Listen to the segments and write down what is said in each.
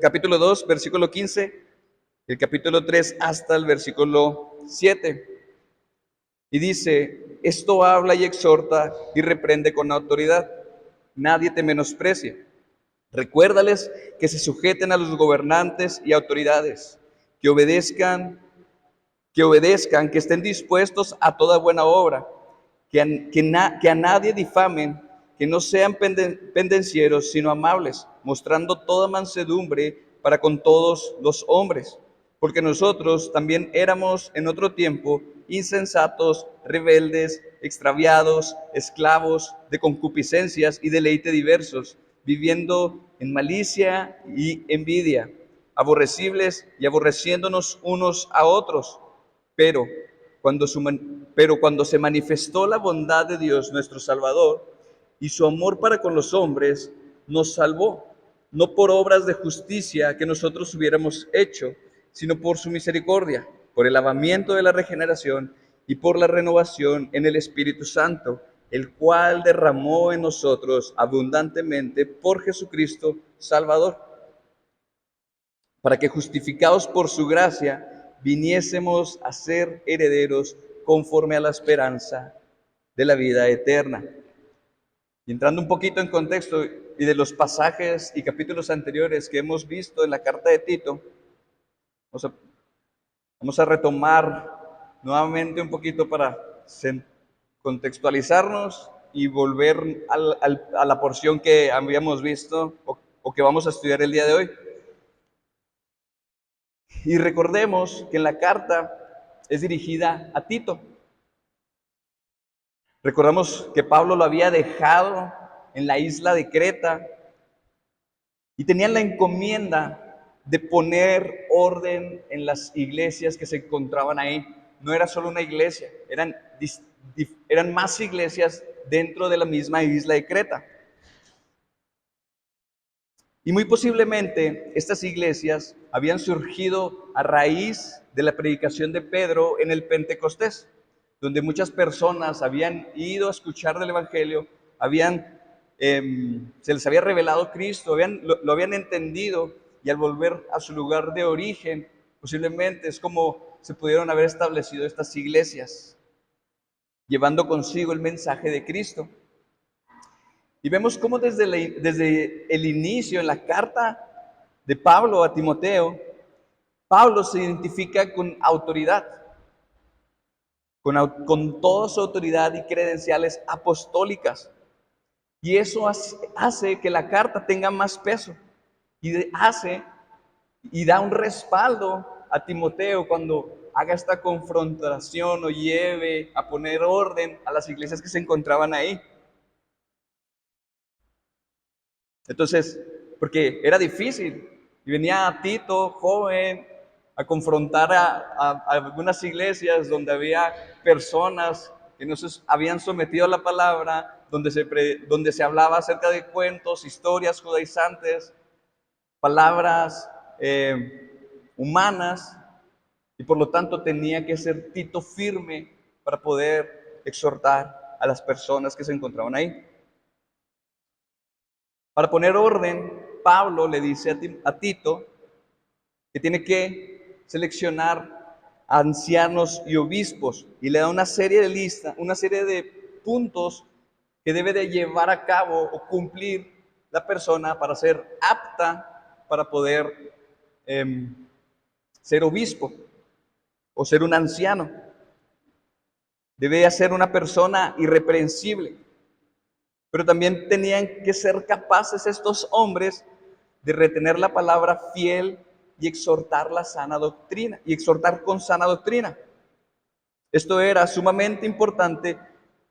capítulo 2, versículo 15, el capítulo 3 hasta el versículo 7. Y dice, esto habla y exhorta y reprende con autoridad. Nadie te menosprecie. Recuérdales que se sujeten a los gobernantes y autoridades, que obedezcan, que estén dispuestos a toda buena obra, que a nadie difamen, que no sean pendencieros, sino amables, mostrando toda mansedumbre para con todos los hombres. Porque nosotros también éramos en otro tiempo insensatos, rebeldes, extraviados, esclavos de concupiscencias y deleite diversos, viviendo en malicia y envidia, aborrecibles y aborreciéndonos unos a otros. Pero cuando se manifestó la bondad de Dios nuestro Salvador y su amor para con los hombres, nos salvó, no por obras de justicia que nosotros hubiéramos hecho, sino por su misericordia, por el lavamiento de la regeneración y por la renovación en el Espíritu Santo, el cual derramó en nosotros abundantemente por Jesucristo Salvador, para que justificados por su gracia viniésemos a ser herederos conforme a la esperanza de la vida eterna. Y entrando un poquito en contexto y de los pasajes y capítulos anteriores que hemos visto en la carta de Tito, vamos a retomar nuevamente un poquito para contextualizarnos y volver a la porción que habíamos visto o que vamos a estudiar el día de hoy. Y recordemos que en la carta es dirigida a Tito. Recordamos que Pablo lo había dejado en la isla de Creta y tenían la encomienda de poner orden en las iglesias que se encontraban ahí. No era solo una iglesia, eran más iglesias dentro de la misma isla de Creta. Y muy posiblemente estas iglesias habían surgido a raíz de la predicación de Pedro en el Pentecostés, donde muchas personas habían ido a escuchar del Evangelio, se les había revelado Cristo, lo habían entendido, y al volver a su lugar de origen, posiblemente es como se pudieron haber establecido estas iglesias, llevando consigo el mensaje de Cristo. Y vemos cómo desde el inicio, en la carta de Pablo a Timoteo, Pablo se identifica con autoridad, con toda su autoridad y credenciales apostólicas. Y eso hace que la carta tenga más peso y da un respaldo a Timoteo cuando haga esta confrontación o lleve a poner orden a las iglesias que se encontraban ahí. Entonces, porque era difícil, y venía Tito, joven, a confrontar a algunas iglesias donde había personas que no se habían sometido a la palabra, donde se hablaba acerca de cuentos, historias judaizantes, palabras humanas, y por lo tanto tenía que ser Tito firme para poder exhortar a las personas que se encontraban ahí. Para poner orden, Pablo le dice a Tito que tiene que seleccionar a ancianos y obispos, y le da una serie de puntos que debe de llevar a cabo o cumplir la persona para ser apta para poder ser obispo o ser un anciano. Debe ser una persona irreprensible. Pero también tenían que ser capaces estos hombres de retener la palabra fiel y exhortar la sana doctrina, y exhortar con sana doctrina. Esto era sumamente importante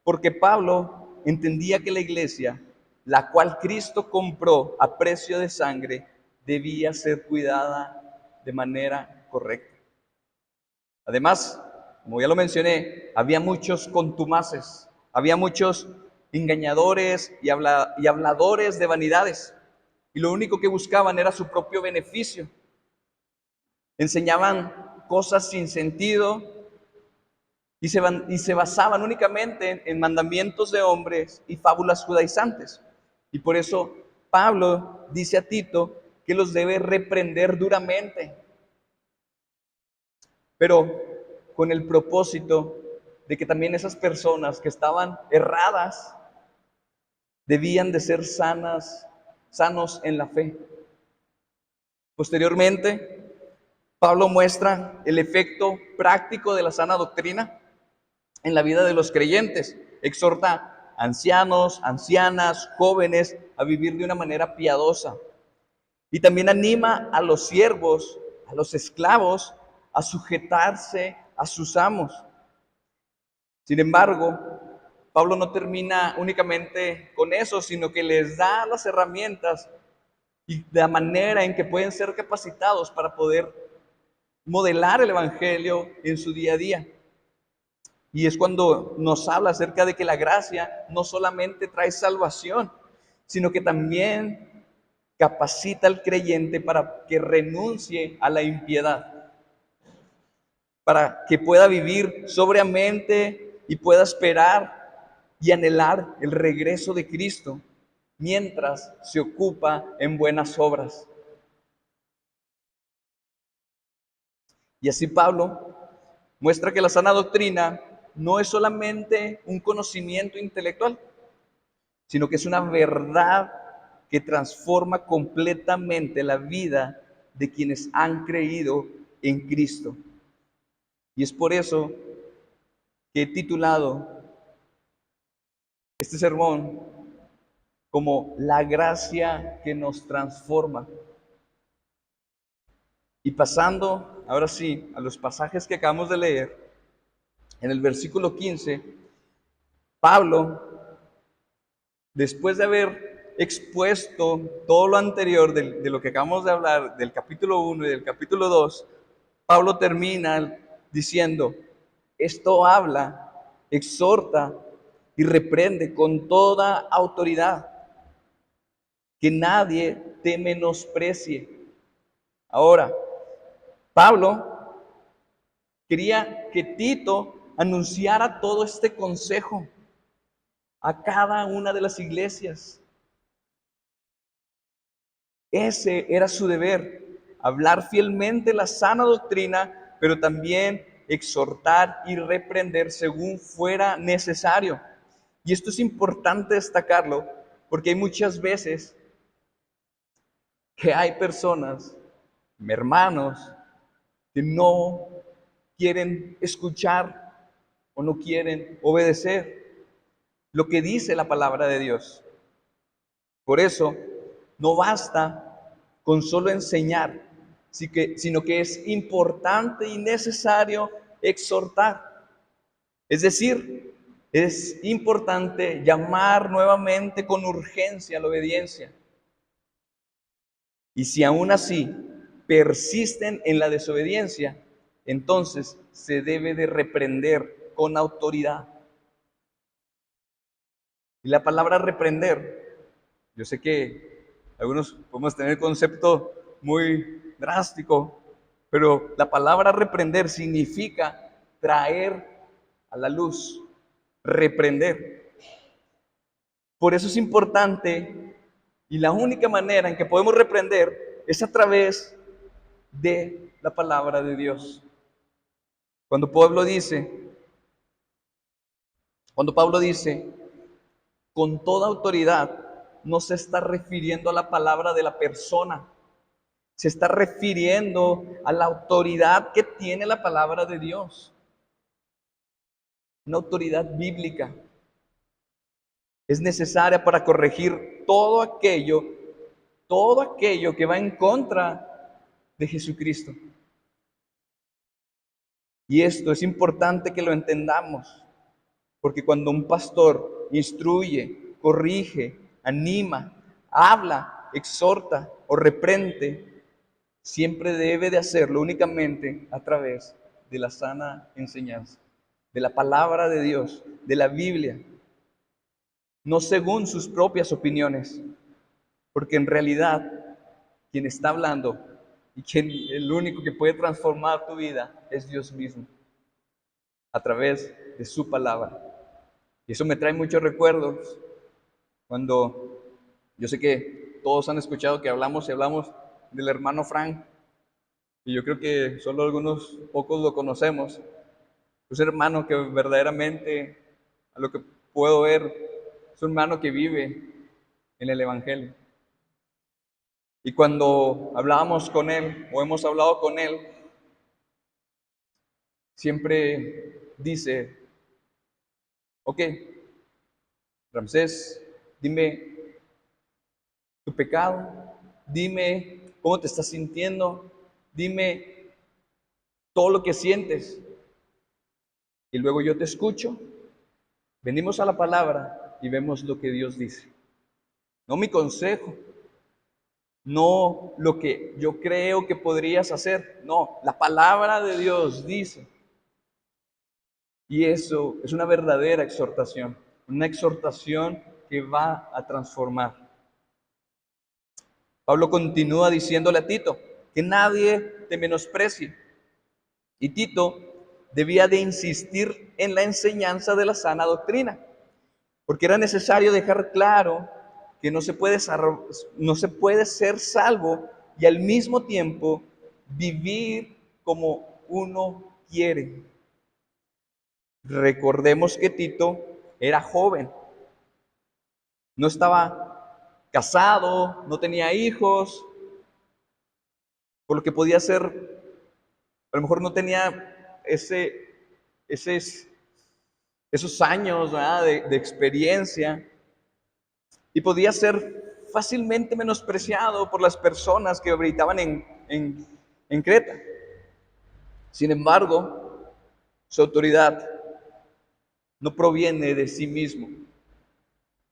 porque Pablo entendía que la iglesia, la cual Cristo compró a precio de sangre, debía ser cuidada de manera correcta. Además, como ya lo mencioné, había muchos contumaces, había muchos engañadores y habladores de vanidades, y lo único que buscaban era su propio beneficio. Enseñaban cosas sin sentido y se basaban únicamente en mandamientos de hombres y fábulas judaizantes. Y por eso Pablo dice a Tito que los debe reprender duramente, pero con el propósito de que también esas personas que estaban erradas debían de ser sanos en la fe. Posteriormente, Pablo muestra el efecto práctico de la sana doctrina en la vida de los creyentes. Exhorta a ancianos, ancianas, jóvenes a vivir de una manera piadosa. Y también anima a los siervos, a los esclavos, a sujetarse a sus amos. Sin embargo, Pablo no termina únicamente con eso, sino que les da las herramientas y la manera en que pueden ser capacitados para poder modelar el evangelio en su día a día. Y es cuando nos habla acerca de que la gracia no solamente trae salvación, sino que también capacita al creyente para que renuncie a la impiedad, para que pueda vivir sobriamente y pueda esperar y anhelar el regreso de Cristo mientras se ocupa en buenas obras. Y así Pablo muestra que la sana doctrina no es solamente un conocimiento intelectual, sino que es una verdad que transforma completamente la vida de quienes han creído en Cristo. Y es por eso que he titulado este sermón como La gracia que nos transforma. Y pasando ahora sí a los pasajes que acabamos de leer, en el versículo 15, Pablo, después de haber expuesto todo lo anterior de lo que acabamos de hablar, del capítulo 1 y del capítulo 2, Pablo termina diciendo, esto habla, exhorta y reprende con toda autoridad, que nadie te menosprecie. Ahora, Pablo quería que Tito anunciara todo este consejo a cada una de las iglesias. Ese era su deber, hablar fielmente la sana doctrina, pero también exhortar y reprender según fuera necesario. Y esto es importante destacarlo, porque hay muchas veces que hay personas, hermanos, que no quieren escuchar o no quieren obedecer lo que dice la palabra de Dios. Por eso, no basta con solo enseñar, sino que es importante y necesario exhortar. Es decir, es importante llamar nuevamente con urgencia a la obediencia. Y si aún así persisten en la desobediencia, entonces se debe de reprender con autoridad. Y la palabra reprender, yo sé que algunos podemos tener el concepto muy drástico, pero la palabra reprender significa traer a la luz, reprender. Por eso es importante y la única manera en que podemos reprender es a través de la palabra de Dios. Cuando Pablo dice, con toda autoridad, no se está refiriendo a la palabra de la persona, se está refiriendo a la autoridad que tiene la palabra de Dios, una autoridad bíblica. Es necesaria para corregir todo aquello que va en contra de Jesucristo. Y esto es importante que lo entendamos, porque cuando un pastor instruye, corrige, anima, habla, exhorta o reprende, siempre debe de hacerlo únicamente a través de la sana enseñanza, de la palabra de Dios, de la Biblia, no según sus propias opiniones, porque en realidad quien está hablando y quien el único que puede transformar tu vida es Dios mismo, a través de su palabra. Y eso me trae muchos recuerdos cuando yo sé que todos han escuchado que hablamos y hablamos del hermano Frank, y yo creo que solo algunos pocos lo conocemos. Es un hermano que verdaderamente, a lo que puedo ver, es un hermano que vive en el Evangelio. Y cuando hablábamos con él, o hemos hablado con él, siempre dice, ok, Ramsés, dime tu pecado, dime cómo te estás sintiendo, dime todo lo que sientes, y luego yo te escucho, venimos a la palabra y vemos lo que Dios dice. No mi consejo, no lo que yo creo que podrías hacer, no, la palabra de Dios dice. Y eso es una verdadera exhortación, una exhortación que va a transformar. Pablo continúa diciéndole a Tito que nadie te menosprecie. Y Tito debía de insistir en la enseñanza de la sana doctrina, porque era necesario dejar claro que no se puede ser salvo y al mismo tiempo vivir como uno quiere. Recordemos que Tito era joven, no estaba casado, no tenía hijos, por lo que podía ser, a lo mejor no tenía ese, esos años, ¿verdad?, de experiencia, y podía ser fácilmente menospreciado por las personas que habitaban en Creta. Sin embargo, su autoridad no proviene de sí mismo,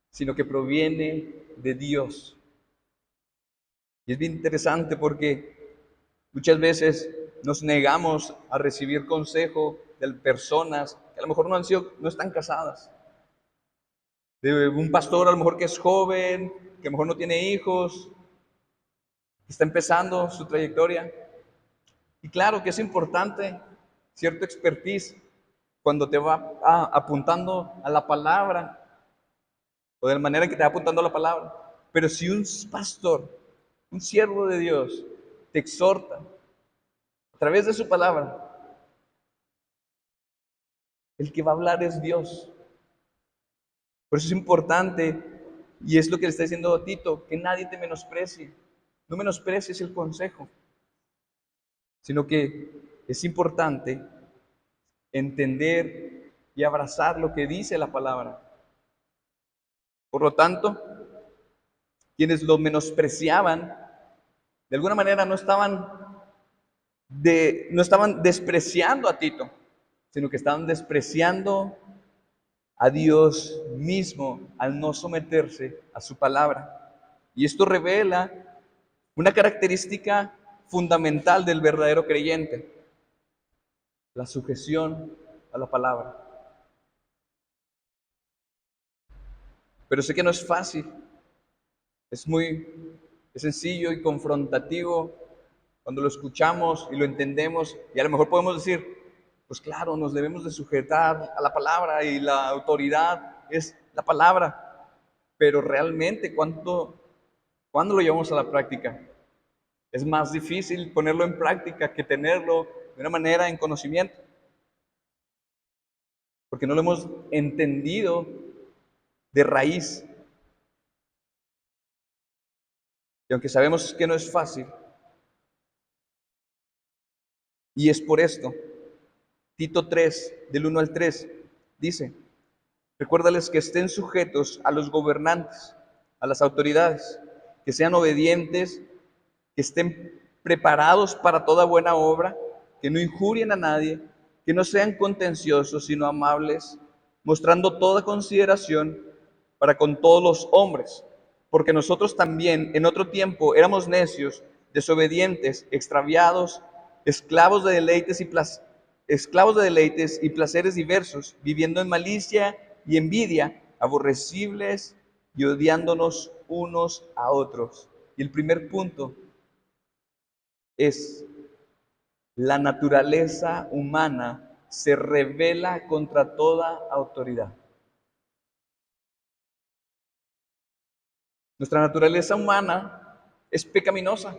sino que proviene de Dios. Y es bien interesante porque muchas veces nos negamos a recibir consejo de personas que a lo mejor no están casadas, de un pastor a lo mejor que es joven, que a lo mejor no tiene hijos, que está empezando su trayectoria. Y claro que es importante cierto expertise cuando te va apuntando a la palabra, o de la manera en que te va apuntando a la palabra. Pero si un pastor, un siervo de Dios, te exhorta a través de su palabra, el que va a hablar es Dios. Por eso es importante, y es lo que le está diciendo a Tito, que nadie te menosprecie. No menosprecies el consejo, sino que es importante entender y abrazar lo que dice la palabra. Por lo tanto, quienes lo menospreciaban, de alguna manera no estaban despreciando a Tito, sino que estaban despreciando a Dios mismo al no someterse a su palabra. Y esto revela una característica fundamental del verdadero creyente: la sujeción a la palabra. Pero sé que no es fácil, es es sencillo y confrontativo cuando lo escuchamos y lo entendemos, y a lo mejor podemos decir, pues claro, nos debemos de sujetar a la palabra y la autoridad es la palabra, pero realmente ¿cuándo lo llevamos a la práctica? Es más difícil ponerlo en práctica que tenerlo de una manera en conocimiento, porque no lo hemos entendido de raíz. Y aunque sabemos que no es fácil, y es por esto, Tito 3, del 1 al 3, dice: recuérdales que estén sujetos a los gobernantes, a las autoridades, que sean obedientes, que estén preparados para toda buena obra, que no injurien a nadie, que no sean contenciosos, sino amables, mostrando toda consideración para con todos los hombres, porque nosotros también en otro tiempo éramos necios, desobedientes, extraviados, esclavos de deleites y placeres diversos, viviendo en malicia y envidia, aborrecibles y odiándonos unos a otros. Y el primer punto es: la naturaleza humana se rebela contra toda autoridad. Nuestra naturaleza humana es pecaminosa.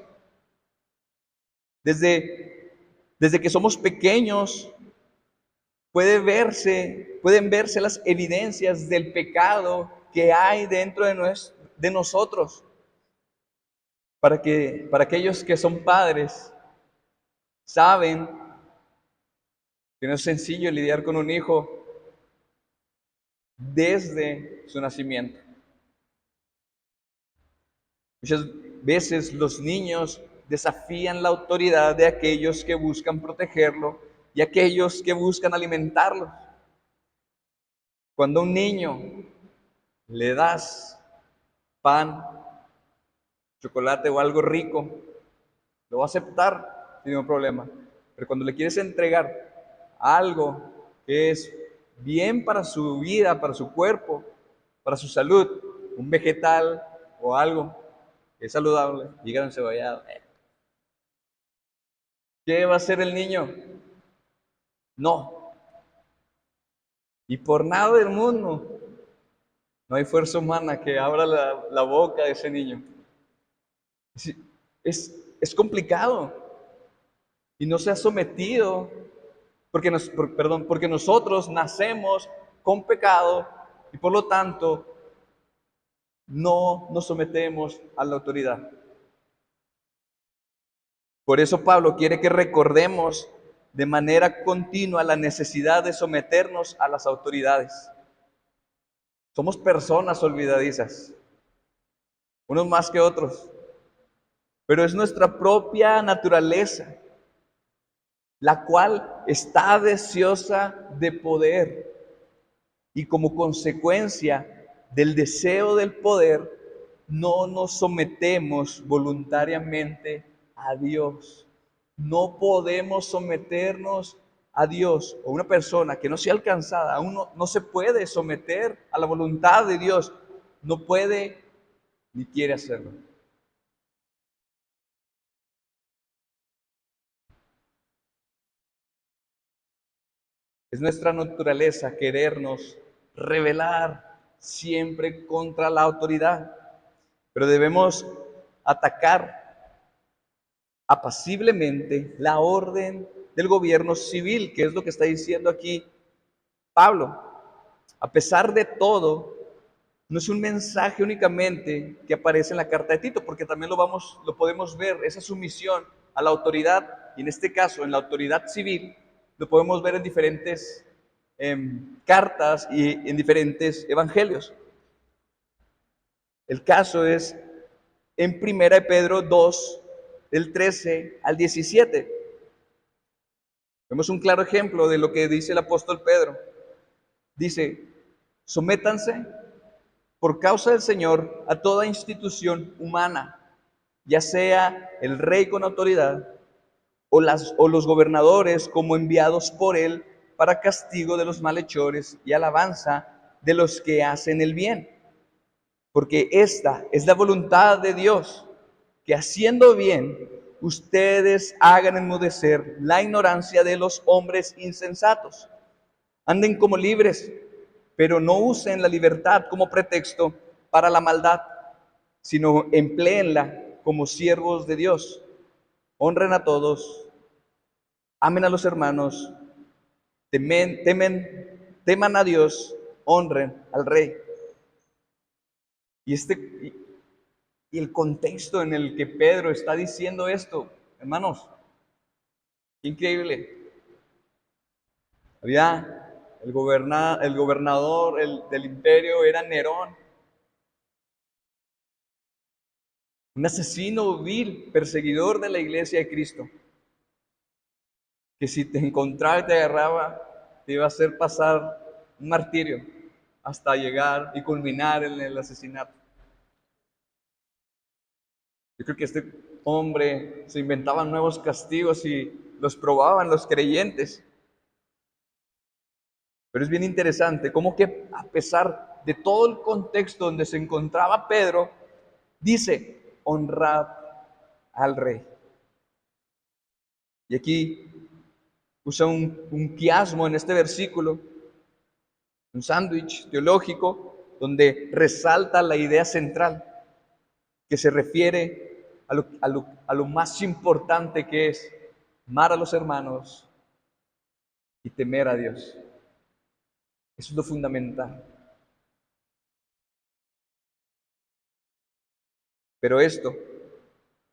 Desde que somos pequeños pueden verse las evidencias del pecado que hay dentro de nosotros. Para aquellos que son padres, saben que no es sencillo lidiar con un hijo desde su nacimiento. Muchas veces los niños desafían la autoridad de aquellos que buscan protegerlo y aquellos que buscan alimentarlo. Cuando a un niño le das pan, chocolate o algo rico, lo va a aceptar sin ningún problema. Pero cuando le quieres entregar algo que es bien para su vida, para su cuerpo, para su salud, un vegetal o algo que es saludable, hígado encebollado, ¿qué va a hacer el niño? No. Y por nada del mundo, no hay fuerza humana que abra la boca de ese niño. Es complicado y no se ha sometido porque nosotros nacemos con pecado y por lo tanto no nos sometemos a la autoridad. Por eso Pablo quiere que recordemos de manera continua la necesidad de someternos a las autoridades. Somos personas olvidadizas, unos más que otros, pero es nuestra propia naturaleza, la cual está deseosa de poder y como consecuencia del deseo del poder, no nos sometemos voluntariamente a Dios. No podemos someternos a Dios o una persona que no sea alcanzada, aún no se puede someter a la voluntad de Dios. No puede ni quiere hacerlo. Es nuestra naturaleza querernos rebelar siempre contra la autoridad, pero debemos atacar apaciblemente la orden del gobierno civil, que es lo que está diciendo aquí Pablo. A pesar de todo, no es un mensaje únicamente que aparece en la carta de Tito, porque también lo podemos ver, esa sumisión a la autoridad, y en este caso en la autoridad civil, lo podemos ver en diferentes cartas y en diferentes evangelios. El caso es en 1 Pedro 2, del 13 al 17. Vemos un claro ejemplo de lo que dice el apóstol Pedro. Dice, sométanse por causa del Señor a toda institución humana, ya sea el rey con autoridad o los gobernadores como enviados por él para castigo de los malhechores y alabanza de los que hacen el bien. Porque esta es la voluntad de Dios, que haciendo bien, ustedes hagan enmudecer la ignorancia de los hombres insensatos. Anden como libres, pero no usen la libertad como pretexto para la maldad, sino empléenla como siervos de Dios. Honren a todos, amen a los hermanos, teman a Dios, honren al rey. Y el contexto en el que Pedro está diciendo esto, hermanos, increíble. El gobernador del imperio era Nerón, un asesino vil, perseguidor de la iglesia de Cristo, que si te encontraba y te agarraba, te iba a hacer pasar un martirio hasta llegar y culminar en el asesinato. Yo creo que este hombre se inventaba nuevos castigos y los probaban los creyentes. Pero es bien interesante cómo que a pesar de todo el contexto donde se encontraba Pedro, dice, honrad al rey. Y aquí usa un quiasmo en este versículo, un sándwich teológico, donde resalta la idea central, que se refiere a lo más importante que es amar a los hermanos y temer a Dios. Eso es lo fundamental. Pero esto,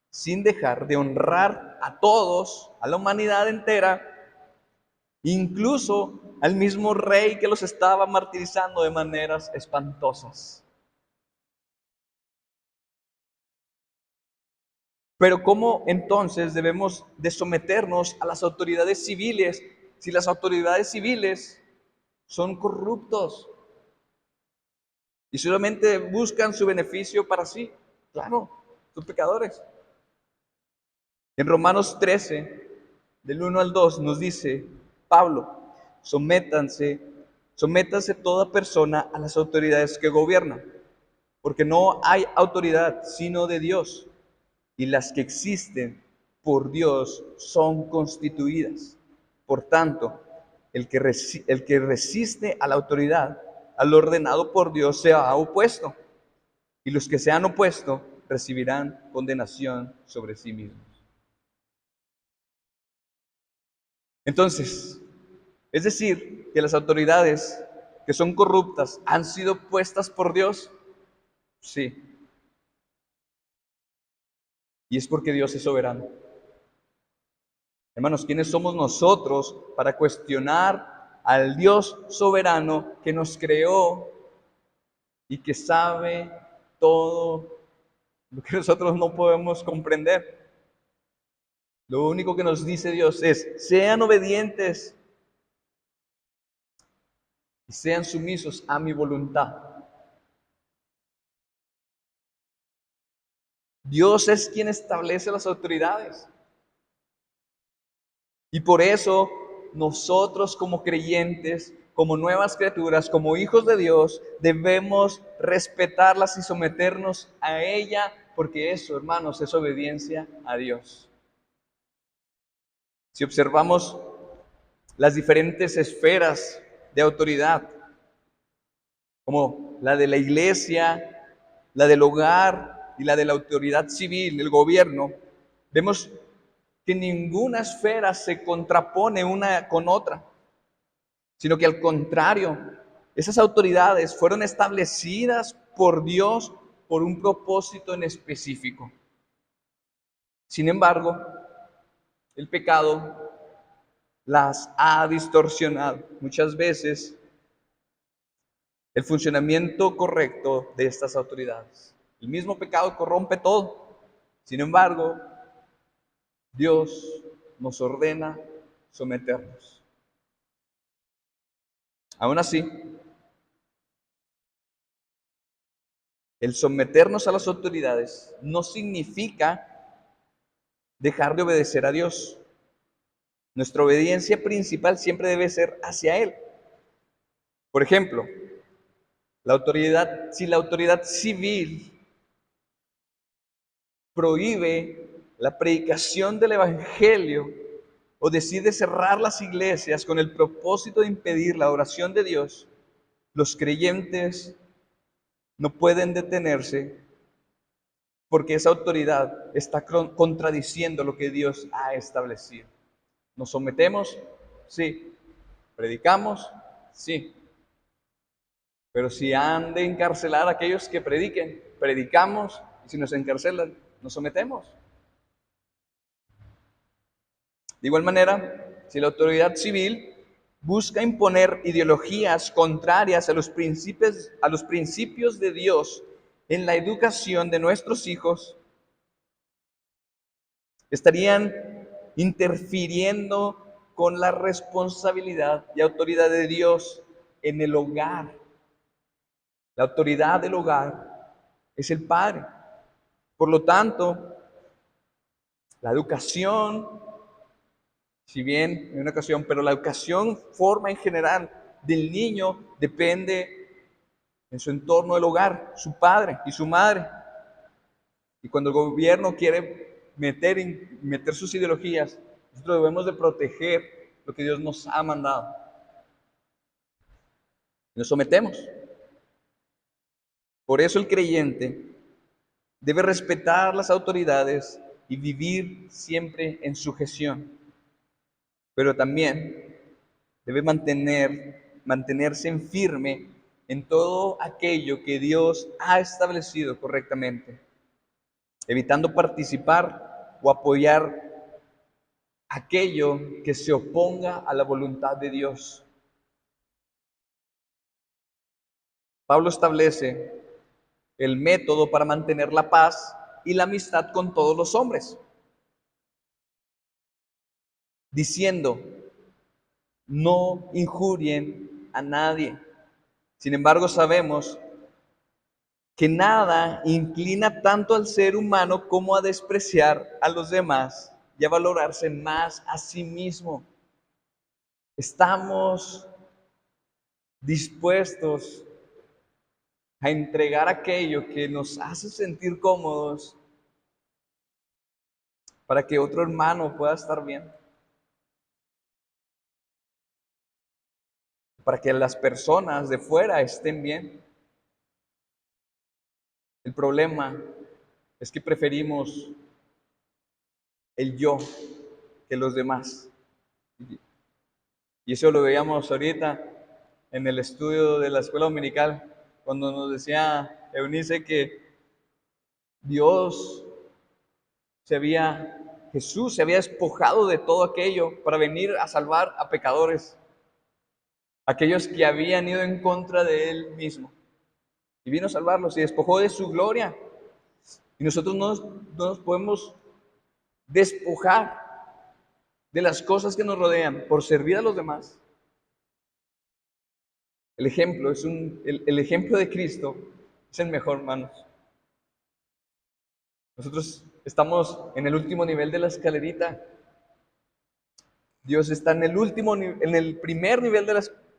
sin dejar de honrar a todos, a la humanidad entera, incluso al mismo rey que los estaba martirizando de maneras espantosas. Pero ¿cómo entonces debemos de someternos a las autoridades civiles si las autoridades civiles son corruptos y solamente buscan su beneficio para sí? Claro, son pecadores. En Romanos 13, del 1 al 2, nos dice Pablo: sométanse toda persona a las autoridades que gobiernan, porque no hay autoridad sino de Dios, y las que existen por Dios son constituidas. Por tanto, el que resiste a la autoridad, al ordenado por Dios, se ha opuesto, y los que se han opuesto recibirán condenación sobre sí mismos. Entonces, es decir, que las autoridades que son corruptas han sido puestas por Dios. Sí, y es porque Dios es soberano. Hermanos, ¿quiénes somos nosotros para cuestionar al Dios soberano que nos creó y que sabe todo lo que nosotros no podemos comprender? Lo único que nos dice Dios es: sean obedientes y sean sumisos a mi voluntad. Dios es quien establece las autoridades. Y por eso nosotros como creyentes, como nuevas criaturas, como hijos de Dios, debemos respetarlas y someternos a ella, porque eso, hermanos, es obediencia a Dios. Si observamos las diferentes esferas de autoridad, como la de la iglesia, la del hogar y la de la autoridad civil, el gobierno, vemos que ninguna esfera se contrapone una con otra, sino que al contrario, esas autoridades fueron establecidas por Dios por un propósito en específico. Sin embargo, el pecado las ha distorsionado. Muchas veces el funcionamiento correcto de estas autoridades. El mismo pecado corrompe todo. Sin embargo, Dios nos ordena someternos. Aún así, el someternos a las autoridades no significa dejar de obedecer a Dios. Nuestra obediencia principal siempre debe ser hacia Él. Por ejemplo, si la autoridad civil prohíbe la predicación del Evangelio o decide cerrar las iglesias con el propósito de impedir la oración de Dios, los creyentes no pueden detenerse porque esa autoridad está contradiciendo lo que Dios ha establecido. ¿Nos sometemos? Sí. ¿Predicamos? Sí. Pero si han de encarcelar a aquellos que prediquen, predicamos, y si nos encarcelan, nos sometemos. De igual manera, si la autoridad civil busca imponer ideologías contrarias a los principios de Dios en la educación de nuestros hijos, estarían interfiriendo con la responsabilidad y autoridad de Dios en el hogar. La autoridad del hogar es el padre. Por lo tanto, la educación, si bien en una ocasión, pero la educación forma en general del niño depende en su entorno del hogar, su padre y su madre. Y cuando el gobierno quiere meter sus ideologías, nosotros debemos de proteger lo que Dios nos ha mandado. Nos sometemos. Por eso el creyente Debe respetar las autoridades y vivir siempre en sujeción, pero también debe mantenerse en firme en todo aquello que Dios ha establecido correctamente, evitando participar o apoyar aquello que se oponga a la voluntad de Dios. Pablo establece el método para mantener la paz y la amistad con todos los hombres, diciendo, no injurien a nadie. Sin embargo, sabemos que nada inclina tanto al ser humano como a despreciar a los demás y a valorarse más a sí mismo. Estamos dispuestos a entregar aquello que nos hace sentir cómodos para que otro hermano pueda estar bien, para que las personas de fuera estén bien. El problema es que preferimos el yo que los demás. Y eso lo veíamos ahorita en el estudio de la escuela dominical, cuando nos decía Eunice que Dios Jesús se había despojado de todo aquello para venir a salvar a pecadores, aquellos que habían ido en contra de Él mismo. Y vino a salvarlos y despojó de su gloria. Y nosotros no nos podemos despojar de las cosas que nos rodean por servir a los demás. El ejemplo de Cristo es el mejor, hermanos. Nosotros estamos en el último nivel de la escalerita. Dios está en el en el primer nivel de la escalerita.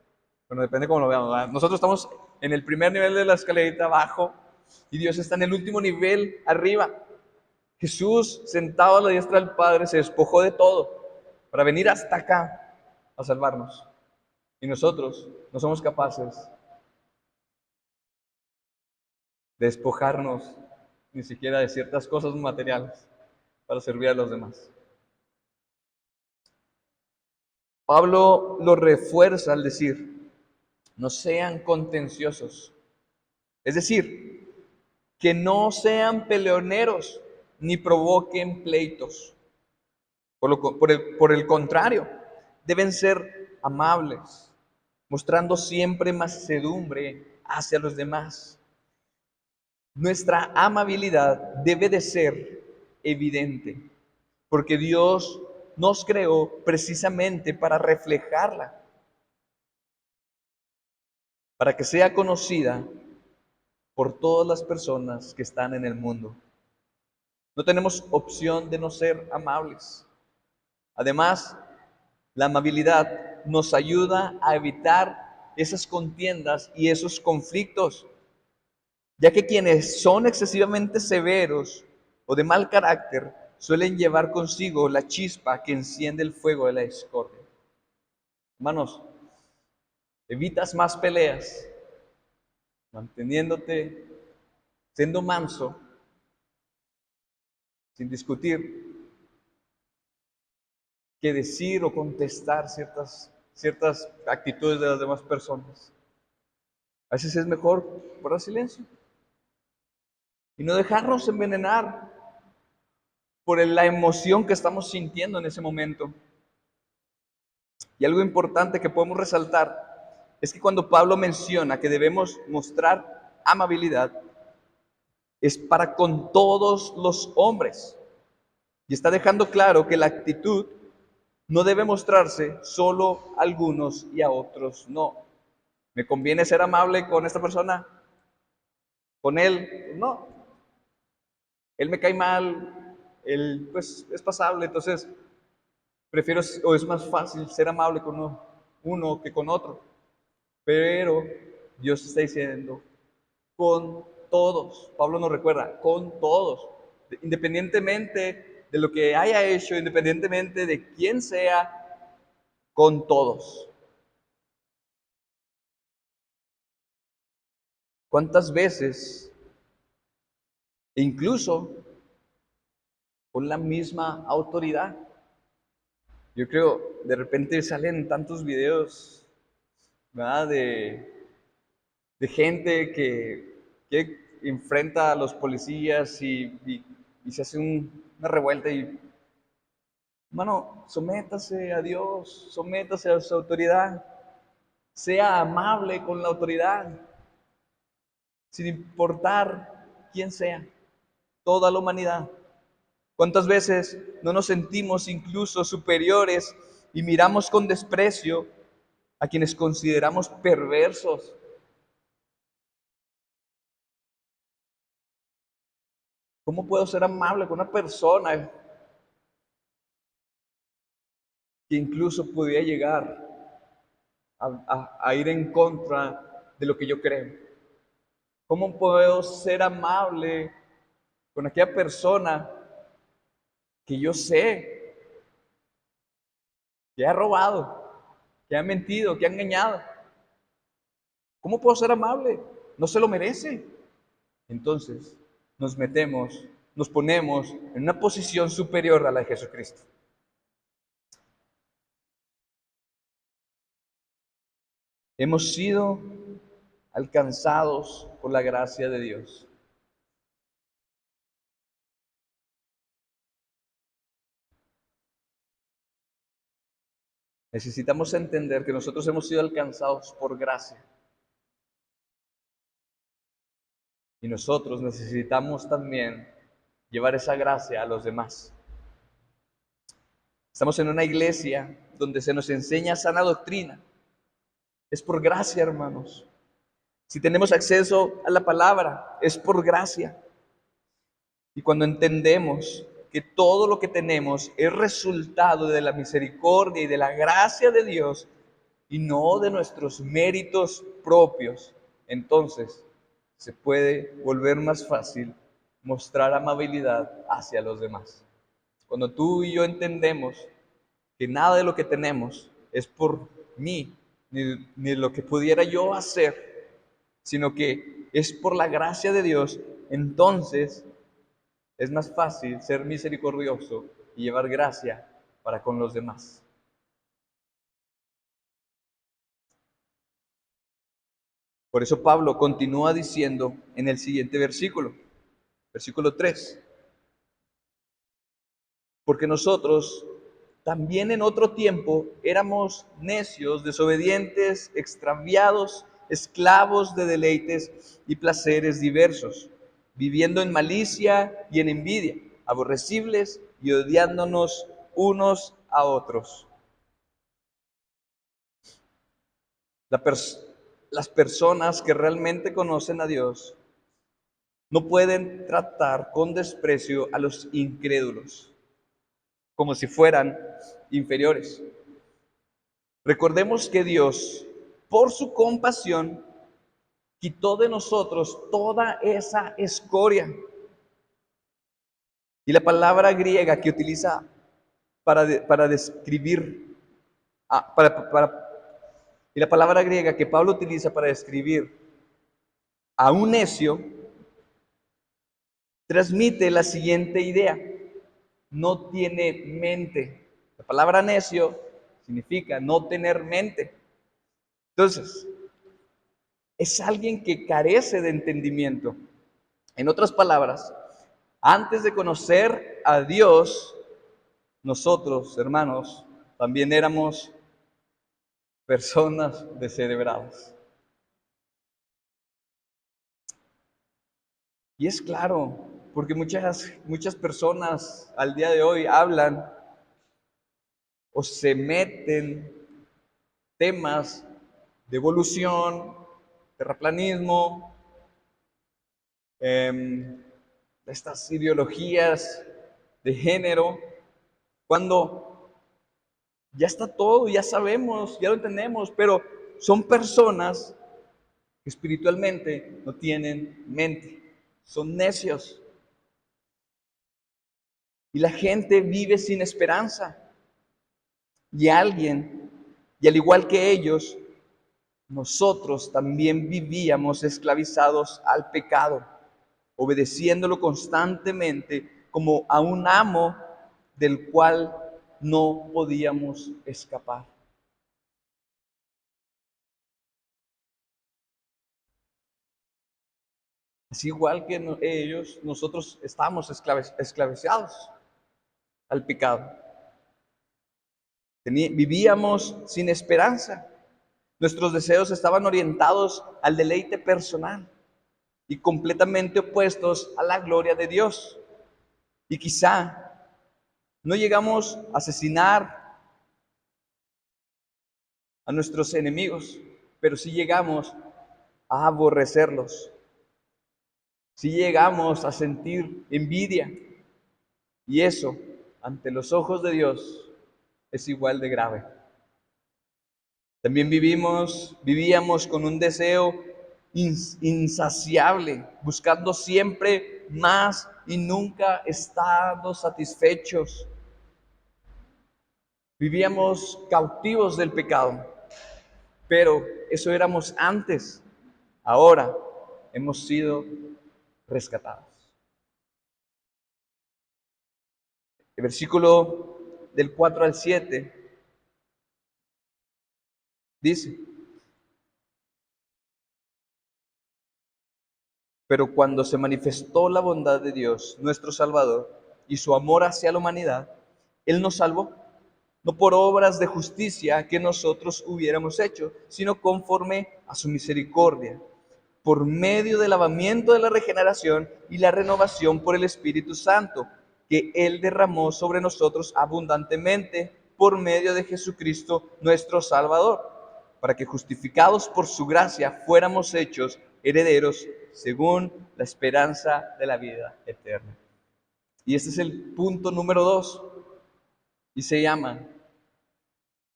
Bueno, depende cómo lo veamos, ¿verdad? Nosotros estamos en el primer nivel de la escalerita abajo y Dios está en el último nivel arriba. Jesús, sentado a la diestra del Padre, se despojó de todo para venir hasta acá a salvarnos. Y nosotros no somos capaces de despojarnos ni siquiera de ciertas cosas materiales para servir a los demás. Pablo lo refuerza al decir, no sean contenciosos. Es decir, que no sean peleoneros ni provoquen pleitos. Por el contrario, deben ser amables, mostrando siempre mansedumbre hacia los demás. Nuestra amabilidad debe de ser evidente, porque Dios nos creó precisamente para reflejarla, para que sea conocida por todas las personas que están en el mundo. No tenemos opción de no ser amables. Además, la amabilidad nos ayuda a evitar esas contiendas y esos conflictos, ya que quienes son excesivamente severos o de mal carácter suelen llevar consigo la chispa que enciende el fuego de la discordia. Hermanos, evitas más peleas manteniéndote, siendo manso, sin discutir, que decir o contestar ciertas actitudes de las demás personas. A veces es mejor guardar silencio y no dejarnos envenenar por la emoción que estamos sintiendo en ese momento. Y algo importante que podemos resaltar es que cuando Pablo menciona que debemos mostrar amabilidad, es para con todos los hombres. Y está dejando claro que la actitud no debe mostrarse solo a algunos y a otros no. ¿Me conviene ser amable con esta persona? ¿Con él? No. Él me cae mal, él pues es pasable, entonces prefiero o es más fácil ser amable con uno que con otro. Pero Dios está diciendo, con todos. Pablo nos recuerda, con todos. Independientemente de lo que haya hecho, independientemente de quién sea, con todos. ¿Cuántas veces e incluso con la misma autoridad. Yo creo, de repente salen tantos videos, ¿verdad? De gente que enfrenta a los policías y se hace una revuelta y, hermano, sométase a Dios, sométase a su autoridad, sea amable con la autoridad, sin importar quién sea, toda la humanidad. ¿Cuántas veces no nos sentimos incluso superiores y miramos con desprecio a quienes consideramos perversos? ¿Cómo puedo ser amable con una persona que incluso podría llegar a ir en contra de lo que yo creo? ¿Cómo puedo ser amable con aquella persona que yo sé que ha robado, que ha mentido, que ha engañado? ¿Cómo puedo ser amable? No se lo merece. Entonces nos ponemos en una posición superior a la de Jesucristo. Hemos sido alcanzados por la gracia de Dios. Necesitamos entender que nosotros hemos sido alcanzados por gracia y nosotros necesitamos también llevar esa gracia a los demás. Estamos en una iglesia donde se nos enseña sana doctrina. Es por gracia, hermanos. Si tenemos acceso a la palabra, es por gracia. Y cuando entendemos que todo lo que tenemos es resultado de la misericordia y de la gracia de Dios y no de nuestros méritos propios, entonces se puede volver más fácil mostrar amabilidad hacia los demás. Cuando tú y yo entendemos que nada de lo que tenemos es por mí, ni lo que pudiera yo hacer, sino que es por la gracia de Dios, entonces es más fácil ser misericordioso y llevar gracia para con los demás. Por eso Pablo continúa diciendo en el siguiente versículo, versículo 3, porque nosotros también en otro tiempo éramos necios, desobedientes, extraviados, esclavos de deleites y placeres diversos, viviendo en malicia y en envidia, aborrecibles y odiándonos unos a otros. La pers- las personas que realmente conocen a Dios no pueden tratar con desprecio a los incrédulos, como si fueran inferiores. Recordemos que Dios, por su compasión, quitó de nosotros toda esa escoria. Y la palabra griega que utiliza para describir, ah, y la palabra griega que Pablo utiliza para describir a un necio, transmite la siguiente idea: no tiene mente. La palabra necio significa no tener mente. Entonces, es alguien que carece de entendimiento. En otras palabras, antes de conocer a Dios, nosotros, hermanos, también éramos personas descerebradas. Y es claro, porque muchas personas al día de hoy hablan o se meten temas de evolución, terraplanismo, estas ideologías de género, cuando ya está todo, ya sabemos, ya lo entendemos, pero son personas que espiritualmente no tienen mente, son necios. Y la gente vive sin esperanza. Y y al igual que ellos, nosotros también vivíamos esclavizados al pecado obedeciéndolo constantemente como a un amo del cual no podíamos escapar. Es igual que ellos, nosotros estamos esclavizados al pecado. Vivíamos sin esperanza. Nuestros deseos estaban orientados al deleite personal y completamente opuestos a la gloria de Dios. Y quizá no llegamos a asesinar a nuestros enemigos, pero sí llegamos a aborrecerlos. Sí llegamos a sentir envidia. Y eso, ante los ojos de Dios, es igual de grave. También vivíamos con un deseo insaciable, buscando siempre más y nunca estando satisfechos. Vivíamos cautivos del pecado, pero eso éramos antes. Ahora hemos sido rescatados. El versículo del 4 al 7 dice: pero cuando se manifestó la bondad de Dios, nuestro Salvador, y su amor hacia la humanidad, Él nos salvó, no por obras de justicia que nosotros hubiéramos hecho, sino conforme a su misericordia, por medio del lavamiento de la regeneración y la renovación por el Espíritu Santo, que Él derramó sobre nosotros abundantemente por medio de Jesucristo nuestro Salvador, para que justificados por su gracia fuéramos hechos herederos según la esperanza de la vida eterna. Y este es el punto número 2, y se llama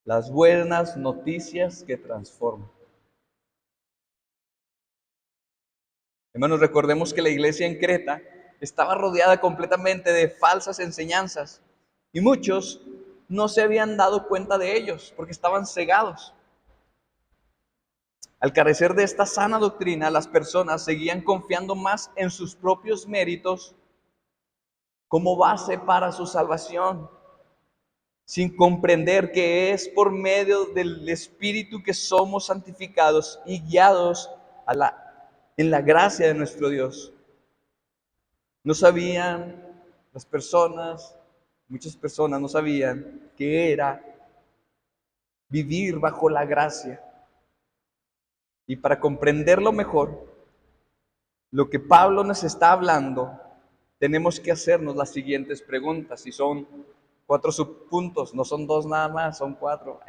las buenas noticias que transforman. Hermanos, recordemos que la iglesia en Creta estaba rodeada completamente de falsas enseñanzas y muchos no se habían dado cuenta de ellos porque estaban cegados. Al carecer de esta sana doctrina, las personas seguían confiando más en sus propios méritos como base para su salvación, sin comprender que es por medio del Espíritu que somos santificados y guiados en la gracia de nuestro Dios. No sabían las personas, muchas personas no sabían que era vivir bajo la gracia. Y para comprenderlo mejor, lo que Pablo nos está hablando, tenemos que hacernos las siguientes preguntas. Y son 4 subpuntos, no son 2 nada más, son 4.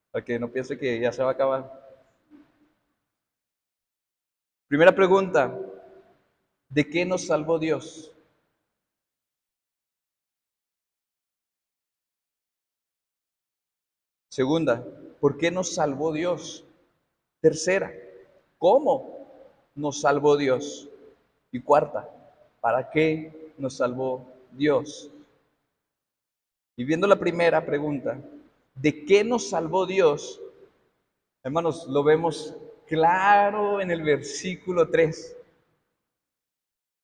Para que no piense que ya se va a acabar. Primera pregunta: ¿de qué nos salvó Dios? Segunda, ¿por qué nos salvó Dios? Tercera, ¿cómo nos salvó Dios? Y cuarta, ¿para qué nos salvó Dios? Y viendo la primera pregunta, ¿de qué nos salvó Dios? Hermanos, lo vemos claro en el versículo 3.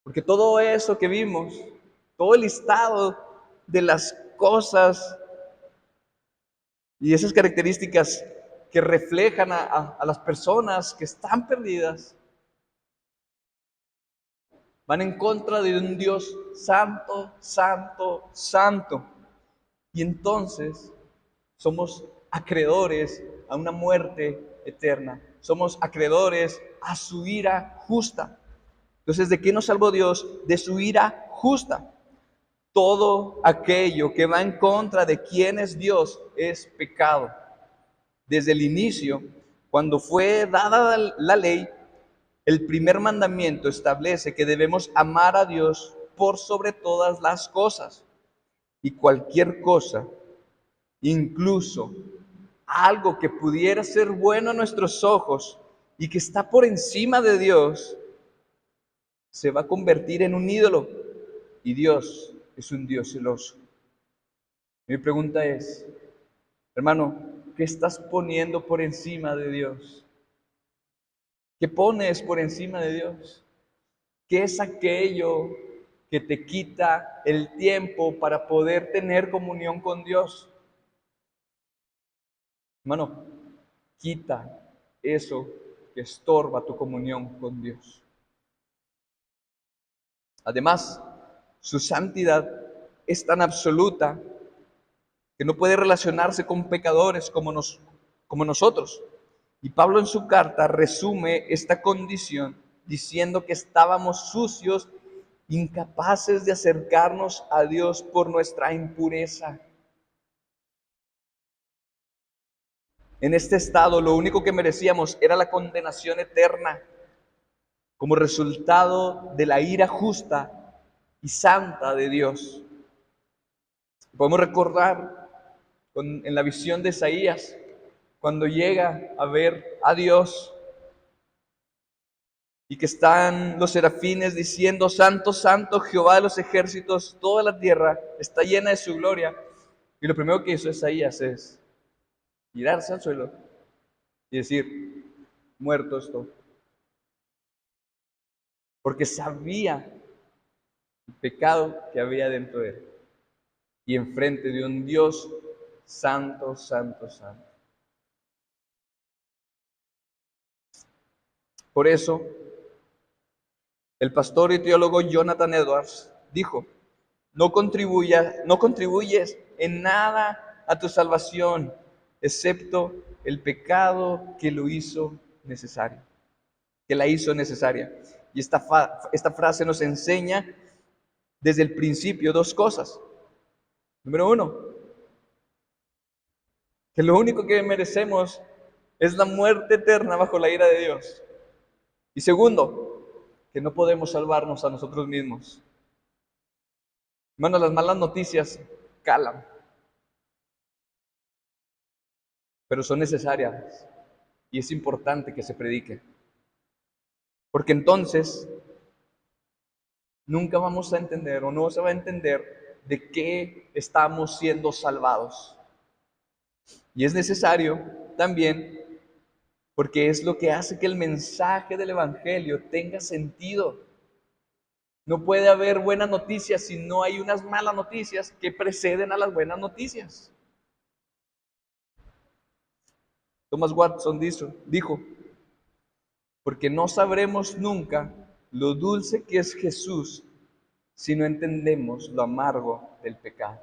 Porque todo eso que vimos, todo el listado de las cosas y esas características que reflejan a las personas que están perdidas, van en contra de un Dios santo, santo, santo. Y entonces somos acreedores a una muerte eterna. Somos acreedores a su ira justa. Entonces, ¿de qué nos salvó Dios? De su ira justa. Todo aquello que va en contra de quién es Dios es pecado. Desde el inicio, cuando fue dada la ley, el primer mandamiento establece que debemos amar a Dios por sobre todas las cosas. Y cualquier cosa, incluso algo que pudiera ser bueno a nuestros ojos y que está por encima de Dios, se va a convertir en un ídolo. Y Dios es un Dios celoso. Mi pregunta es, hermano, ¿qué estás poniendo por encima de Dios? ¿Qué pones por encima de Dios? ¿Qué es aquello que te quita el tiempo para poder tener comunión con Dios? Hermano, quita eso que estorba tu comunión con Dios. Además, su santidad es tan absoluta que no puede relacionarse con pecadores como nosotros. Y Pablo en su carta resume esta condición diciendo que estábamos sucios, incapaces de acercarnos a Dios por nuestra impureza. En este estado, lo único que merecíamos era la condenación eterna, como resultado de la ira justa y santa de Dios. Podemos recordar en la visión de Isaías, cuando llega a ver a Dios y que están los serafines diciendo: Santo, Santo, Jehová de los ejércitos, toda la tierra está llena de su gloria. Y lo primero que hizo Isaías es tirarse al suelo y decir: muerto estoy. Porque sabía el pecado que había dentro de él y enfrente de un Dios santo, santo, santo. Por eso, el pastor y teólogo Jonathan Edwards dijo: no contribuyes en nada a tu salvación, excepto el pecado que lo hizo necesario, que la hizo necesaria. Y esta frase nos enseña desde el principio dos cosas. Número uno, que lo único que merecemos es la muerte eterna bajo la ira de Dios. Y segundo, que no podemos salvarnos a nosotros mismos. Hermano, las malas noticias calan, pero son necesarias y es importante que se predique. Porque entonces nunca vamos a entender o no se va a entender de qué estamos siendo salvados. Y es necesario también porque es lo que hace que el mensaje del Evangelio tenga sentido. No puede haber buenas noticias si no hay unas malas noticias que preceden a las buenas noticias. Thomas Watson dijo: porque no sabremos nunca lo dulce que es Jesús si no entendemos lo amargo del pecado.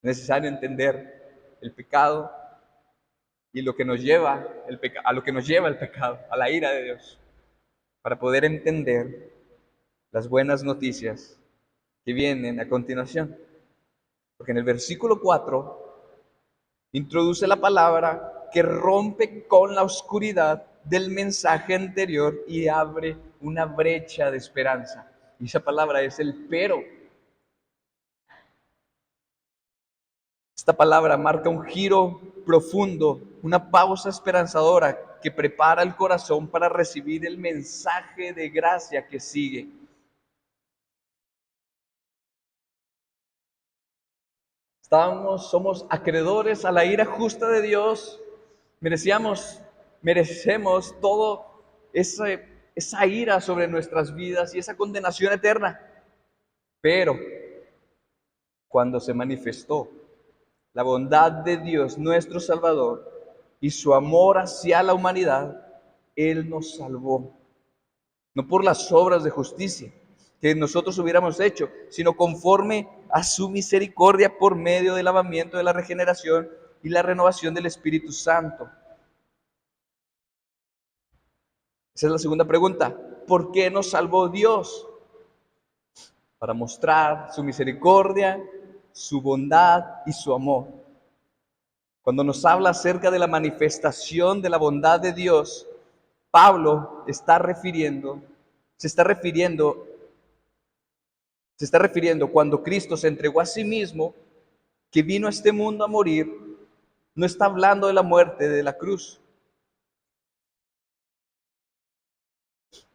Es necesario entender el pecado y lo que nos lleva a lo que nos lleva el pecado, a la ira de Dios, para poder entender las buenas noticias que vienen a continuación. Porque en el versículo 4 introduce la palabra que rompe con la oscuridad del mensaje anterior y abre una brecha de esperanza. Y esa palabra es el pero. Esta palabra marca un giro profundo, una pausa esperanzadora que prepara el corazón para recibir el mensaje de gracia que sigue. Somos acreedores a la ira justa de Dios. Merecemos todo esa ira sobre nuestras vidas y esa condenación eterna. Pero cuando se manifestó la bondad de Dios, nuestro Salvador, y su amor hacia la humanidad, Él nos salvó. No por las obras de justicia que nosotros hubiéramos hecho, sino conforme a su misericordia por medio del lavamiento de la regeneración y la renovación del Espíritu Santo. Esa es la segunda pregunta. ¿Por qué nos salvó Dios? Para mostrar su misericordia, su bondad y su amor. Cuando nos habla acerca de la manifestación de la bondad de Dios, Pablo se está refiriendo cuando Cristo se entregó a sí mismo, que vino a este mundo a morir. No está hablando de la muerte de la cruz.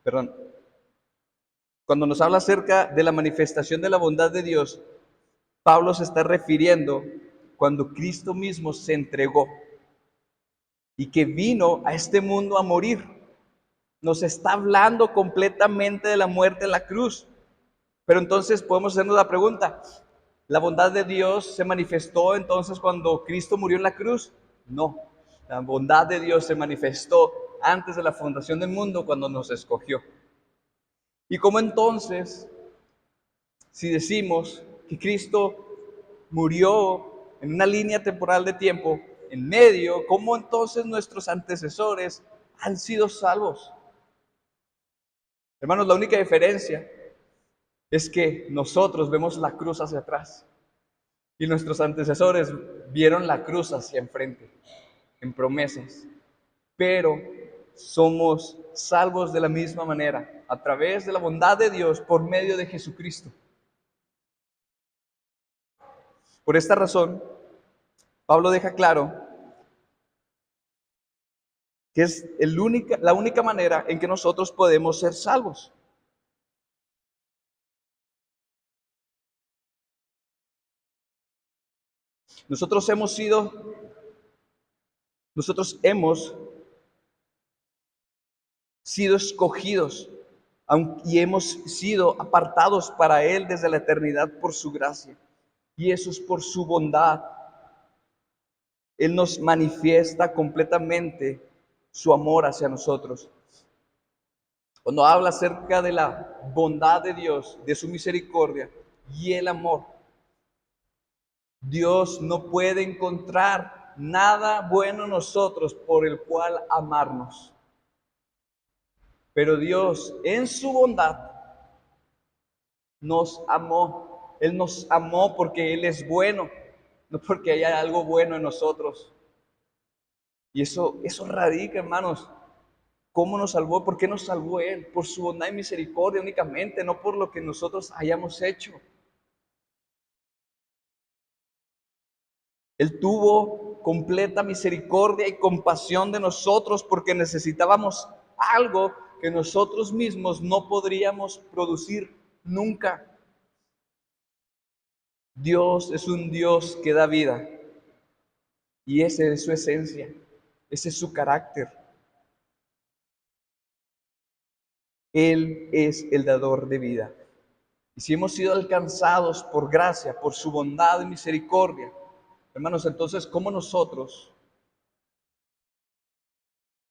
Perdón. Cuando nos habla acerca de la manifestación de la bondad de Dios, Pablo se está refiriendo cuando Cristo mismo se entregó y que vino a este mundo a morir. nos está hablando completamente de la muerte en la cruz. Pero entonces podemos hacernos la pregunta, ¿la bondad de Dios se manifestó entonces cuando Cristo murió en la cruz? No, la bondad de Dios se manifestó antes de la fundación del mundo cuando nos escogió. ¿Y cómo entonces, si decimos que Cristo murió en una línea temporal de tiempo en medio, cómo entonces nuestros antecesores han sido salvos? Hermanos, la única diferencia es que nosotros vemos la cruz hacia atrás y nuestros antecesores vieron la cruz hacia enfrente, en promesas. Pero somos salvos de la misma manera, a través de la bondad de Dios por medio de Jesucristo. Por esta razón, Pablo deja claro que es la única manera en que nosotros podemos ser salvos. Nosotros hemos sido escogidos y hemos sido apartados para Él desde la eternidad por su gracia. Y eso es por su bondad. Él nos manifiesta completamente su amor hacia nosotros. Cuando habla acerca de la bondad de Dios, de su misericordia y el amor, Dios no puede encontrar nada bueno en nosotros por el cual amarnos. Pero Dios, en su bondad, nos amó. Él nos amó porque Él es bueno, no porque haya algo bueno en nosotros. Y eso radica, hermanos, ¿cómo nos salvó? ¿Por qué nos salvó Él? Por su bondad y misericordia únicamente, no por lo que nosotros hayamos hecho. Él tuvo completa misericordia y compasión de nosotros porque necesitábamos algo que nosotros mismos no podríamos producir nunca. Dios es un Dios que da vida y esa es su esencia, ese es su carácter. Él es el dador de vida. Y si hemos sido alcanzados por gracia, por su bondad y misericordia, hermanos, entonces, ¿cómo nosotros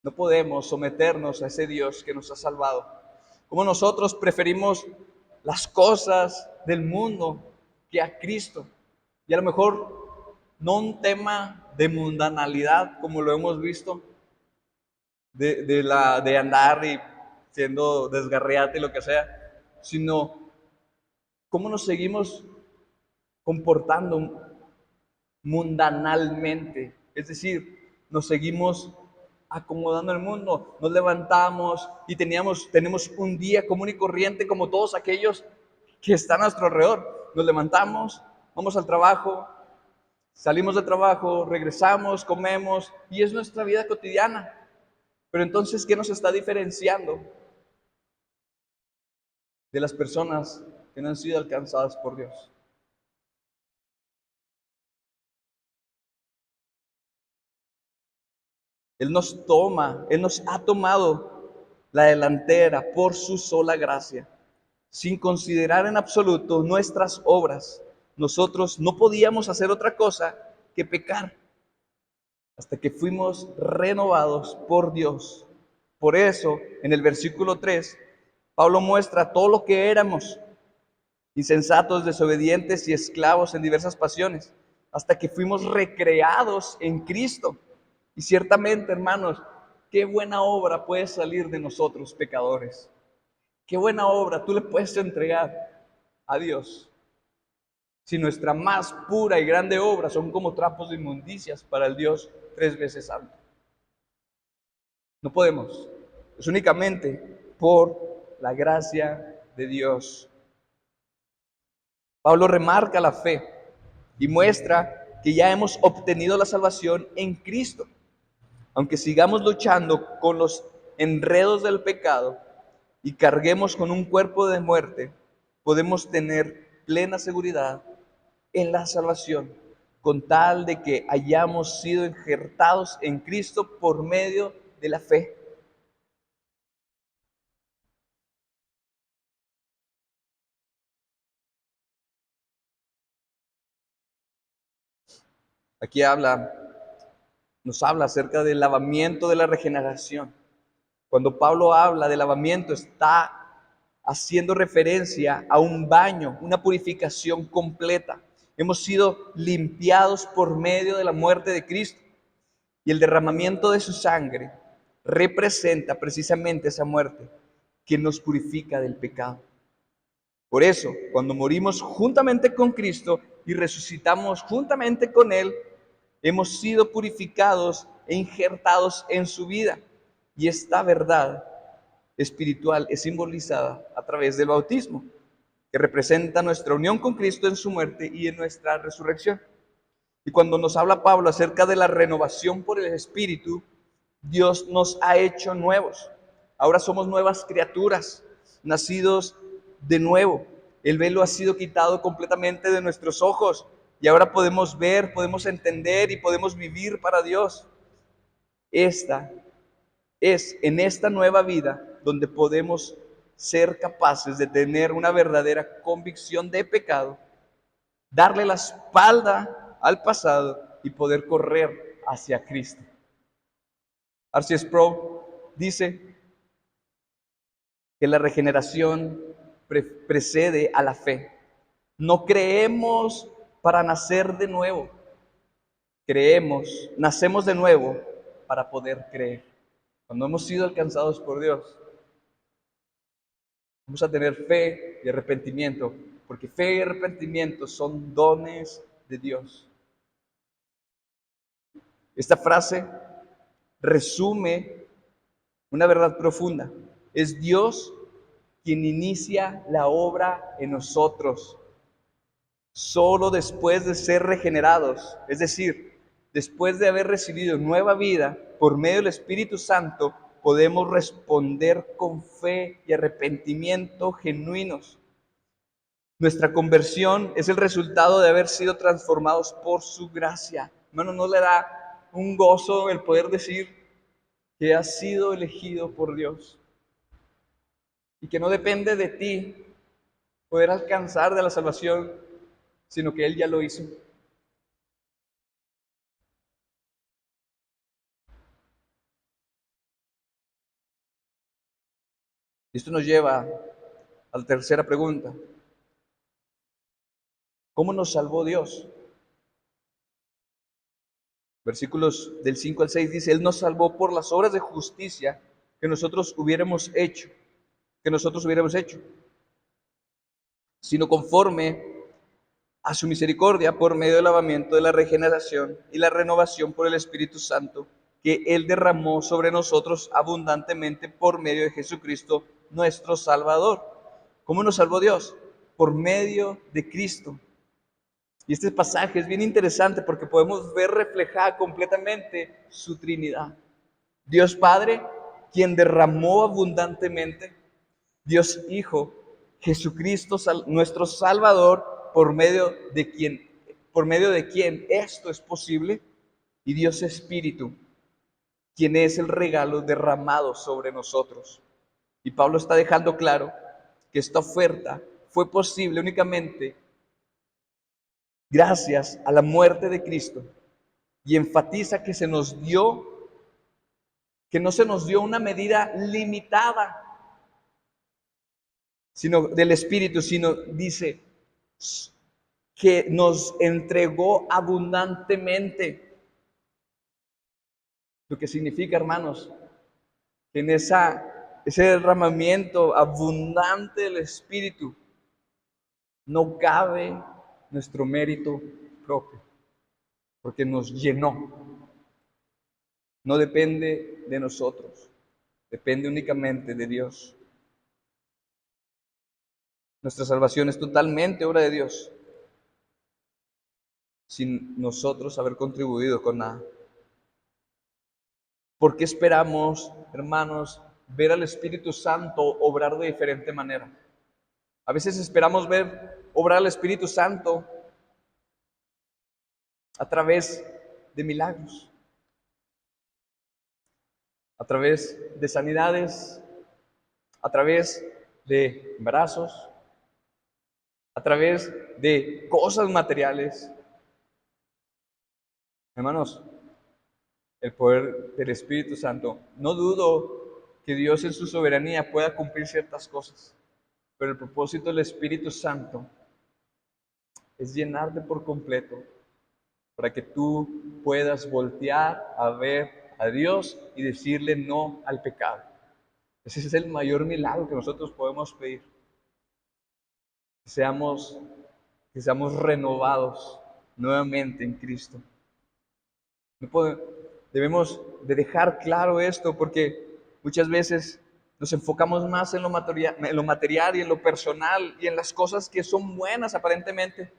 no podemos someternos a ese Dios que nos ha salvado? ¿Cómo nosotros preferimos las cosas del mundo que a Cristo? Y a lo mejor no un tema de mundanalidad, como lo hemos visto, de andar y siendo desgarriate y lo que sea, sino cómo nos seguimos comportando mundanalmente, es decir, nos seguimos acomodando el mundo, nos levantamos y tenemos un día común y corriente como todos aquellos que están a nuestro alrededor. Nos levantamos, vamos al trabajo, salimos del trabajo, regresamos, comemos y es nuestra vida cotidiana. Pero entonces, ¿qué nos está diferenciando de las personas que no han sido alcanzadas por Dios? Él nos ha tomado la delantera por su sola gracia, sin considerar en absoluto nuestras obras. Nosotros no podíamos hacer otra cosa que pecar hasta que fuimos renovados por Dios. Por eso, en el versículo 3, Pablo muestra todo lo que éramos, insensatos, desobedientes y esclavos en diversas pasiones, hasta que fuimos recreados en Cristo. Y ciertamente, hermanos, qué buena obra puede salir de nosotros pecadores. Qué buena obra tú le puedes entregar a Dios. Si nuestra más pura y grande obra son como trapos de inmundicias para el Dios 3 veces santo. No podemos. Es únicamente por la gracia de Dios. Pablo remarca la fe y muestra que ya hemos obtenido la salvación en Cristo. Aunque sigamos luchando con los enredos del pecado y carguemos con un cuerpo de muerte, podemos tener plena seguridad en la salvación, con tal de que hayamos sido injertados en Cristo por medio de la fe. Aquí nos habla acerca del lavamiento de la regeneración. Cuando Pablo habla de lavamiento, está haciendo referencia a un baño, una purificación completa. Hemos sido limpiados por medio de la muerte de Cristo y el derramamiento de su sangre representa precisamente esa muerte que nos purifica del pecado. Por eso, cuando morimos juntamente con Cristo y resucitamos juntamente con Él, hemos sido purificados e injertados en su vida. Y esta verdad espiritual es simbolizada a través del bautismo, que representa nuestra unión con Cristo en su muerte y en nuestra resurrección. Y cuando nos habla Pablo acerca de la renovación por el Espíritu, Dios nos ha hecho nuevos. Ahora somos nuevas criaturas, nacidos de nuevo. El velo ha sido quitado completamente de nuestros ojos y ahora podemos ver, podemos entender y podemos vivir para Dios. Esta es en esta nueva vida donde podemos ser capaces de tener una verdadera convicción de pecado, darle la espalda al pasado y poder correr hacia Cristo. R.C. Sproul dice que la regeneración precede a la fe. No creemos para nacer de nuevo, nacemos de nuevo para poder creer. Cuando hemos sido alcanzados por Dios, vamos a tener fe y arrepentimiento, porque fe y arrepentimiento son dones de Dios. Esta frase resume una verdad profunda. Es Dios quien inicia la obra en nosotros. Solo después de ser regenerados, es decir, después de haber recibido nueva vida por medio del Espíritu Santo, podemos responder con fe y arrepentimiento genuinos. Nuestra conversión es el resultado de haber sido transformados por su gracia. Hermano, ¿no le da un gozo el poder decir que has sido elegido por Dios y que no depende de ti poder alcanzar de la salvación, sino que Él ya lo hizo? Esto nos lleva a la tercera pregunta. ¿Cómo nos salvó Dios? Versículos del 5 al 6 dice, Él nos salvó por las obras de justicia que nosotros hubiéramos hecho, sino conforme a su misericordia por medio del lavamiento de la regeneración y la renovación por el Espíritu Santo que Él derramó sobre nosotros abundantemente por medio de Jesucristo, nuestro Salvador. ¿Cómo nos salvó Dios? Por medio de Cristo. Y este pasaje es bien interesante porque podemos ver reflejada completamente su Trinidad. Dios Padre, quien derramó abundantemente; Dios Hijo, Jesucristo, nuestro Salvador, por medio de quien esto es posible; y Dios Espíritu, quien es el regalo derramado sobre nosotros. Y Pablo está dejando claro que esta oferta fue posible únicamente gracias a la muerte de Cristo, y enfatiza que no se nos dio una medida limitada sino del Espíritu, sino dice que nos entregó abundantemente. Lo que significa, hermanos, que en ese derramamiento abundante del Espíritu no cabe nuestro mérito propio, porque nos llenó. No depende de nosotros, depende únicamente de Dios. Nuestra salvación es totalmente obra de Dios, sin nosotros haber contribuido con nada. ¿Por qué esperamos, hermanos, ver al Espíritu Santo obrar de diferente manera? A veces esperamos ver obrar al Espíritu Santo a través de milagros, a través de sanidades, a través de embarazos, a través de cosas materiales. Hermanos, el poder del Espíritu Santo, no dudo que Dios en su soberanía pueda cumplir ciertas cosas, pero el propósito del Espíritu Santo es llenarte por completo para que tú puedas voltear a ver a Dios y decirle no al pecado. Ese es el mayor milagro que nosotros podemos pedir. Que seamos, que seamos renovados nuevamente en Cristo. No podemos, debemos de dejar claro esto porque muchas veces nos enfocamos más en lo material y en lo personal y en las cosas que son buenas aparentemente,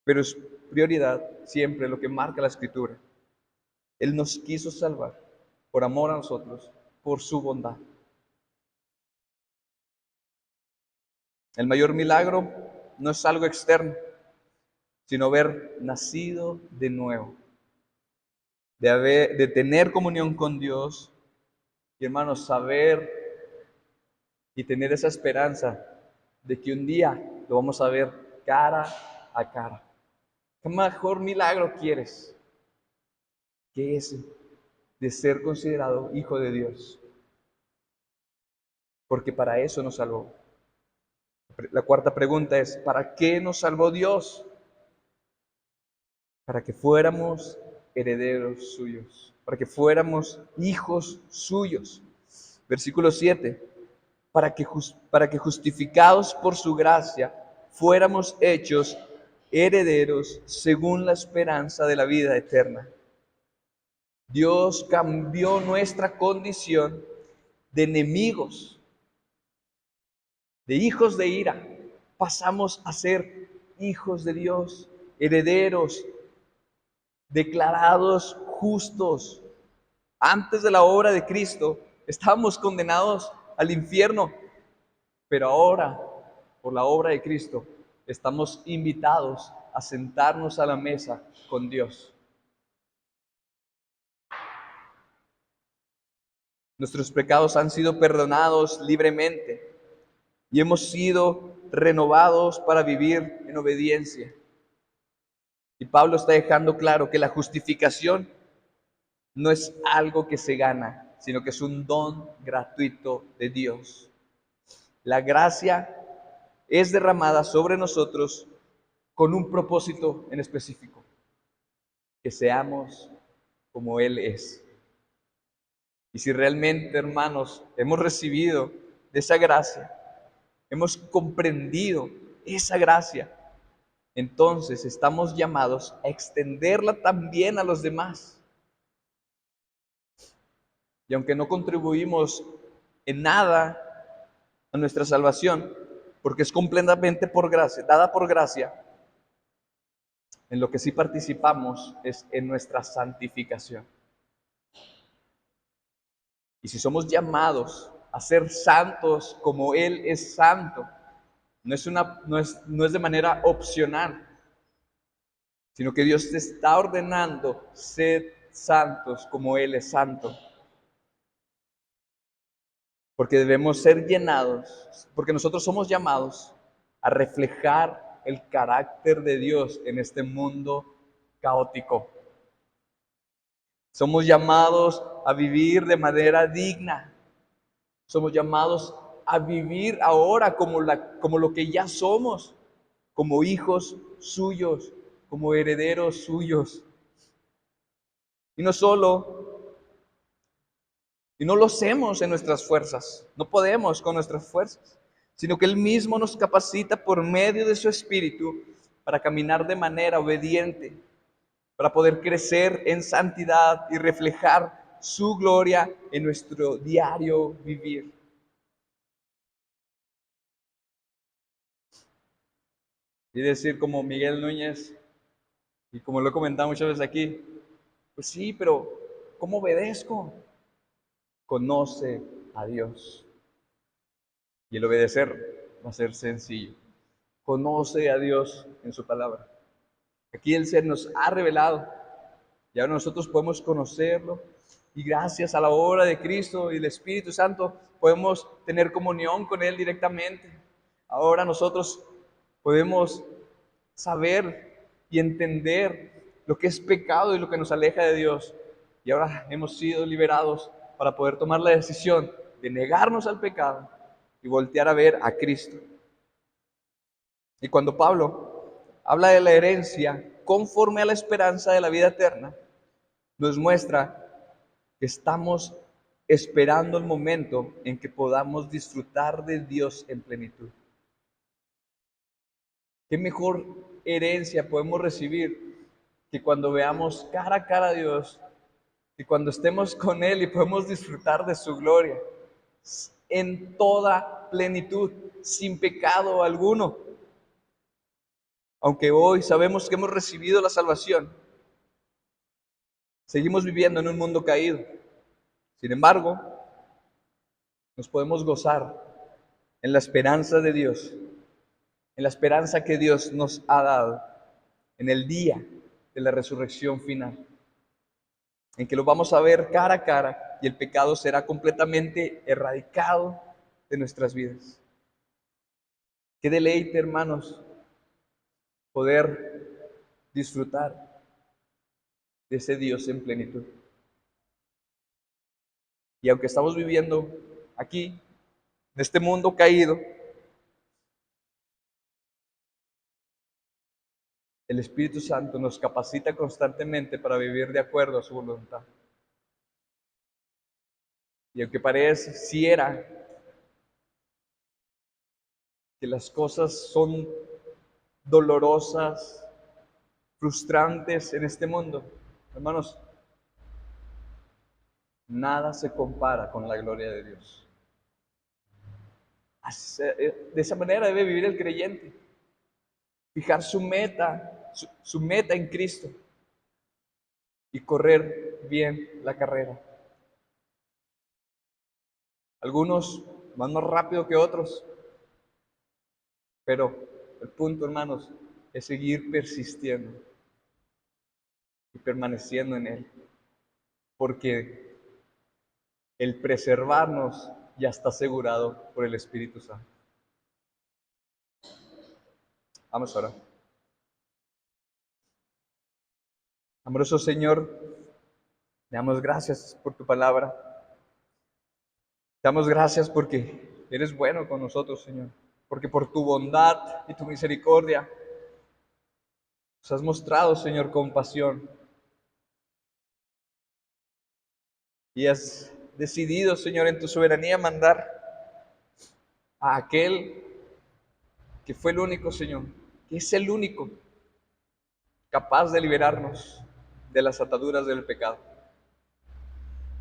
pero es prioridad siempre lo que marca la Escritura. Él nos quiso salvar por amor a nosotros, por su bondad. El mayor milagro no es algo externo, sino haber nacido de nuevo, de tener comunión con Dios y, hermanos, saber y tener esa esperanza de que un día lo vamos a ver cara a cara. ¿Qué mejor milagro quieres que ese de ser considerado hijo de Dios? Porque para eso nos salvó. La cuarta pregunta es, ¿para qué nos salvó Dios? Para que fuéramos herederos suyos, para que fuéramos hijos suyos. Versículo 7, para que justificados por su gracia fuéramos hechos herederos según la esperanza de la vida eterna. Dios cambió nuestra condición de enemigos, de hijos de ira. Pasamos a ser hijos de Dios, herederos, declarados justos. Antes de la obra de Cristo, estábamos condenados al infierno, pero ahora, por la obra de Cristo, estamos invitados a sentarnos a la mesa con Dios. Nuestros pecados han sido perdonados libremente y hemos sido renovados para vivir en obediencia. Y Pablo está dejando claro que la justificación no es algo que se gana, sino que es un don gratuito de Dios. La gracia es derramada sobre nosotros con un propósito en específico, que seamos como Él es. Y si realmente, hermanos, hemos recibido de esa gracia, hemos comprendido esa gracia, entonces estamos llamados a extenderla también a los demás. Y aunque no contribuimos en nada a nuestra salvación, porque es completamente por gracia, dada por gracia, en lo que sí participamos es en nuestra santificación. Y si somos llamados a ser santos como Él es santo, no es de manera opcional, sino que Dios te está ordenando ser santos como Él es santo. Porque debemos ser llenados, porque nosotros somos llamados a reflejar el carácter de Dios en este mundo caótico. Somos llamados a vivir de manera digna. Somos llamados a vivir ahora como lo que ya somos, como hijos suyos, como herederos suyos. Y no lo hacemos en nuestras fuerzas, no podemos con nuestras fuerzas, sino que Él mismo nos capacita por medio de su Espíritu para caminar de manera obediente, para poder crecer en santidad y reflejar su gloria en nuestro diario vivir. Y decir como Miguel Núñez, y como lo he comentado muchas veces aquí, pues sí, pero ¿cómo obedezco? Conoce a Dios. Y el obedecer va a ser sencillo. Conoce a Dios en su palabra. Aquí Él se nos ha revelado y ahora nosotros podemos conocerlo y gracias a la obra de Cristo y el Espíritu Santo podemos tener comunión con Él directamente. Ahora nosotros podemos saber y entender lo que es pecado y lo que nos aleja de Dios. Y ahora hemos sido liberados para poder tomar la decisión de negarnos al pecado y voltear a ver a Cristo. Y cuando Pablo habla de la herencia conforme a la esperanza de la vida eterna, nos muestra que estamos esperando el momento en que podamos disfrutar de Dios en plenitud. ¿Qué mejor herencia podemos recibir que cuando veamos cara a cara a Dios, que cuando estemos con Él y podemos disfrutar de su gloria en toda plenitud, sin pecado alguno? Aunque hoy sabemos que hemos recibido la salvación, seguimos viviendo en un mundo caído. Sin embargo, nos podemos gozar en la esperanza de Dios, en la esperanza que Dios nos ha dado en el día de la resurrección final, en que lo vamos a ver cara a cara y el pecado será completamente erradicado de nuestras vidas. Qué deleite, hermanos, poder disfrutar de ese Dios en plenitud. Y aunque estamos viviendo aquí, en este mundo caído, el Espíritu Santo nos capacita constantemente para vivir de acuerdo a su voluntad. Y aunque pareciera que las cosas son dolorosas, frustrantes en este mundo, hermanos, nada se compara con la gloria de Dios. De esa manera debe vivir el creyente. Fijar su meta, su meta en Cristo y correr bien la carrera. Algunos van más rápido que otros, pero el punto, hermanos, es seguir persistiendo y permaneciendo en Él, porque el preservarnos ya está asegurado por el Espíritu Santo. Vamos ahora. Amoroso Señor, te damos gracias por tu palabra. Te damos gracias porque eres bueno con nosotros, Señor. Porque por tu bondad y tu misericordia nos has mostrado, Señor, compasión. Y has decidido, Señor, en tu soberanía mandar a aquel que fue el único, Señor, que es el único capaz de liberarnos de las ataduras del pecado.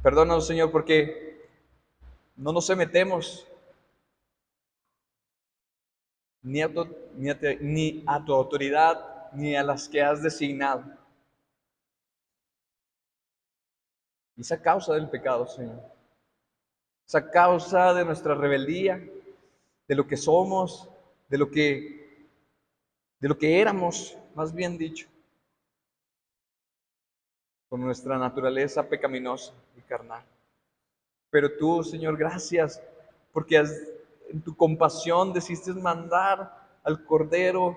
Perdónanos, Señor, porque no nos sometemos ni a tu autoridad, ni a las que has designado. Y esa causa del pecado, Señor, esa causa de nuestra rebeldía, de lo que somos, de lo que éramos, más bien dicho, con nuestra naturaleza pecaminosa y carnal. Pero tú, Señor, gracias, porque en tu compasión decidiste mandar al Cordero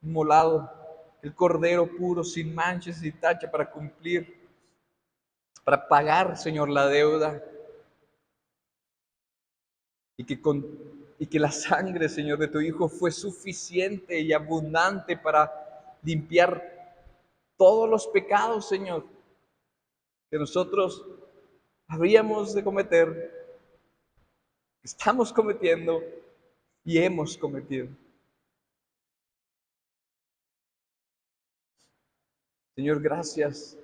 inmolado, el Cordero puro, sin manchas y tacha, para cumplir, para pagar, Señor, la deuda. Y que la sangre, Señor, de tu Hijo fue suficiente y abundante para limpiar todos los pecados, Señor, que nosotros habríamos de cometer, estamos cometiendo y hemos cometido. Señor, gracias,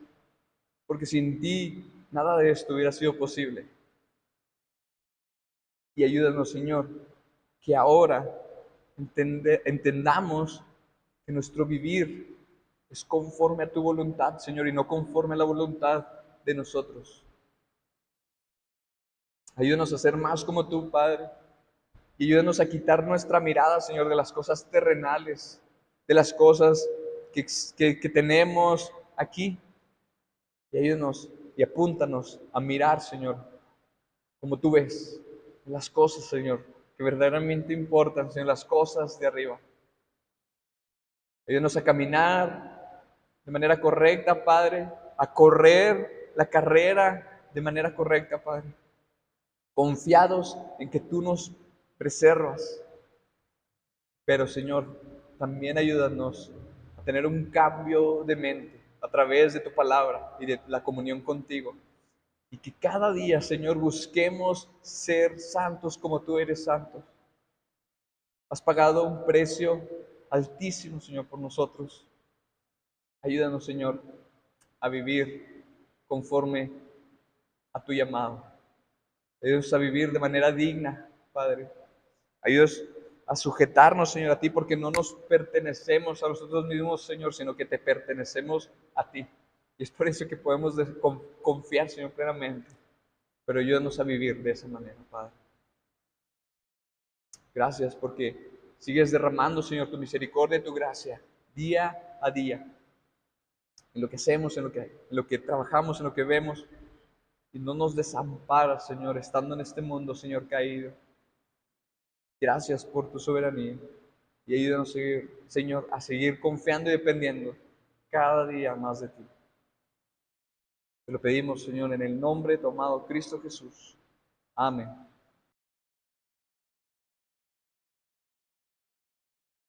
porque sin ti nada de esto hubiera sido posible. Y ayúdanos, Señor, que ahora entendamos que nuestro vivir es conforme a tu voluntad, Señor, y no conforme a la voluntad de nosotros. Ayúdanos a ser más como tú, Padre. Y ayúdanos a quitar nuestra mirada, Señor, de las cosas terrenales, de las cosas que tenemos aquí. Y ayúdanos y apúntanos a mirar, Señor, como tú ves, las cosas, Señor, que verdaderamente importan, Señor, las cosas de arriba. Ayúdanos a caminar de manera correcta, Padre, a correr la carrera de manera correcta, Padre, confiados en que tú nos preservas. Pero Señor, también ayúdanos a tener un cambio de mente a través de tu palabra y de la comunión contigo. Y que cada día, Señor, busquemos ser santos como tú eres santo. Has pagado un precio altísimo, Señor, por nosotros. Ayúdanos, Señor, a vivir conforme a tu llamado. Ayúdanos a vivir de manera digna, Padre. Ayúdanos a sujetarnos, Señor, a ti, porque no nos pertenecemos a nosotros mismos, Señor, sino que te pertenecemos a ti. Y es por eso que podemos confiar, Señor, plenamente. Pero ayúdanos a vivir de esa manera, Padre. Gracias porque sigues derramando, Señor, tu misericordia y tu gracia día a día. En lo que hacemos, en lo que trabajamos, en lo que vemos. Y no nos desamparas, Señor, estando en este mundo, Señor, caído. Gracias por tu soberanía. Y ayúdanos, Señor, a seguir confiando y dependiendo cada día más de ti. Te lo pedimos, Señor, en el nombre de tu amado Cristo Jesús. Amén.